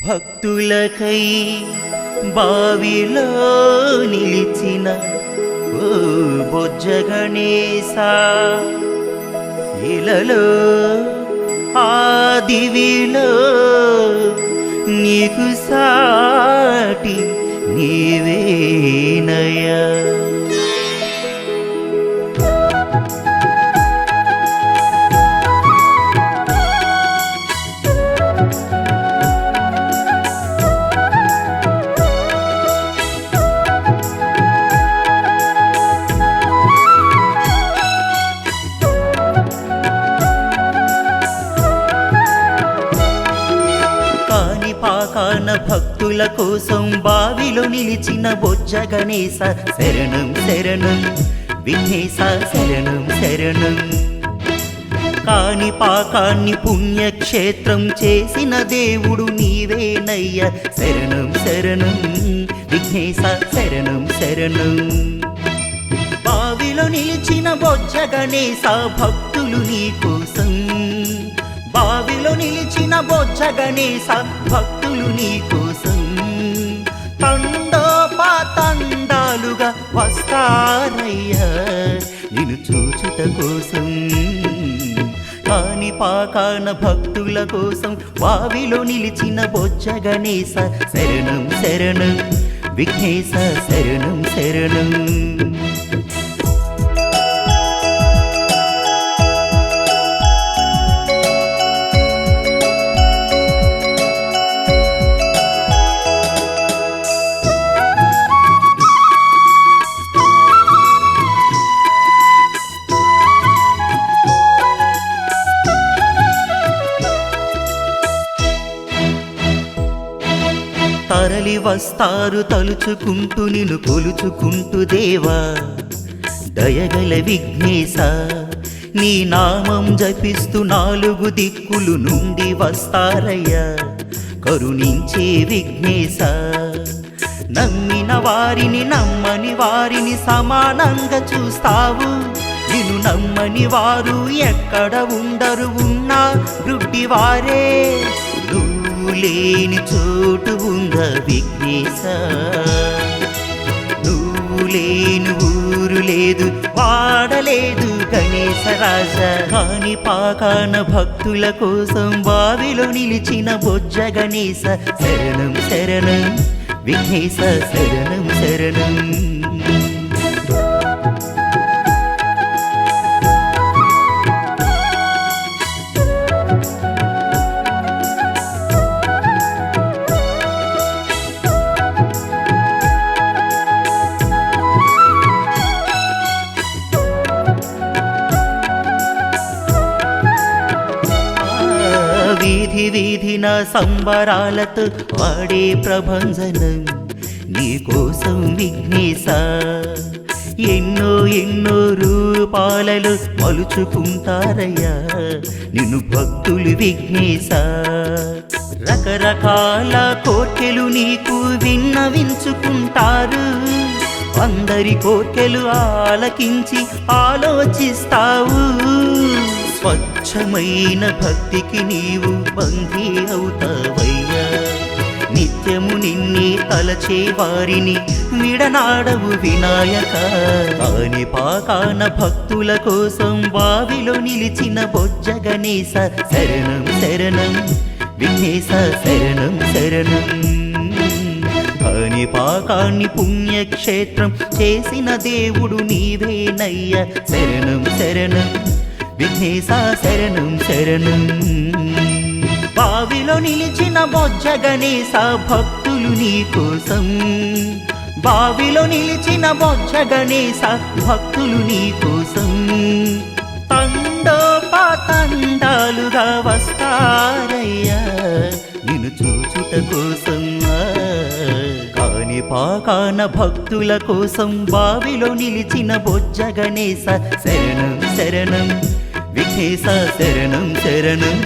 భక్తులకై బావిలో నిలిచిన ఓ బొజ్జ గణేశా, ఇలలో ఆ దివిలో నీకు సాటి నీవేనయ్యా. పాకాన భక్తుల కోసం బావిలో నిలిచిన బొజ్జ గణేశ శరణం శరణం, విఘ్నేశ శరణం శరణం. కాని పాకాన్ని పుణ్యక్షేత్రం చేసిన దేవుడు నీవేనయ్య, శరణం శరణం, విఘ్నేశ శరణం శరణం. బావిలో నిలిచిన బొజ్జ గణేశ భక్తులు నీ కోసం, బావిలో నిలిచిన బొజ్జ గణేశ భక్తులు నీ కోసం తండోపాతండాలుగా వస్తారయ్యా నిన్ను చూచుట కోసం. కాని పాకాన భక్తుల కోసం బావిలో నిలిచిన బొజ్జ గణేశ శరణం శరణం, విఘ్నేశ శరణం శరణం. తరలి వస్తారు తలుచుకుంటూ నిన్ను కొలుచుకుంటూ దేవా, దయగల విఘ్నేశ నీ నామం జపిస్తూ నాలుగు దిక్కులు నుండి వస్తారయ్యా కరుణించే విఘ్నేశ. నమ్మిన వారిని నమ్మని వారిని సమానంగా చూస్తావు, నిన్ను నమ్మని వారు ఎక్కడ ఉండరు, ఉన్నా గుడ్డి వారే. లేని చోటు ఉందా విఘ్నేశ, నువ్వు లేని ఊరు లేదు వాడలేదు గణేశ రాజా. కాని పాకాన భక్తుల కోసం బావిలో నిలిచిన బొజ్జ గణేశ శరణం శరణం, విఘ్నేశ శరణం శరణం. వీధి వీధిన సంబరాలతో వాడే ప్రభంజనం నీ కోసం విఘ్నేశ. ఎన్నో ఎన్నో రూపాలలో మలుచుకుంటారయ్యా నిన్ను భక్తులు విఘ్నేశ. రకరకాల కోర్కెలు నీకు విన్నవించుకుంటారు, అందరి కోర్కెలు ఆలకించి ఆలోచిస్తావు. స్వచ్ఛమైన భక్తికి నీవు బంధీ అవుతావయ్యా, నిత్యము నిన్నే తలచే వారిని విడనాడవు వినాయక. కాని పాకాన భక్తుల కోసం బావిలో నిలిచిన బొజ్జ గణేశ శరణం శరణం, విఘ్నేశ శరణం శరణం. కాని పాకాన్ని పుణ్యక్షేత్రం చేసిన దేవుడు నీవేనయ్య, శరణం శరణం, విఘ్నేశ శరణం శరణం. బావిలో నిలిచిన బొజ్జ గణేశ భక్తులు నీ కోసం, బావిలో నిలిచిన బొజ్జ గణేశ భక్తులు నీ కోసం తండోపాతండాలుగా వస్తారయ్యా నిన్ను చూచుట కోసం. కాని పాకాన భక్తుల కోసం బావిలో నిలిచిన బొజ్జ గణేశ శరణం శరణం, విఘ్నేశ శరణం శరణం.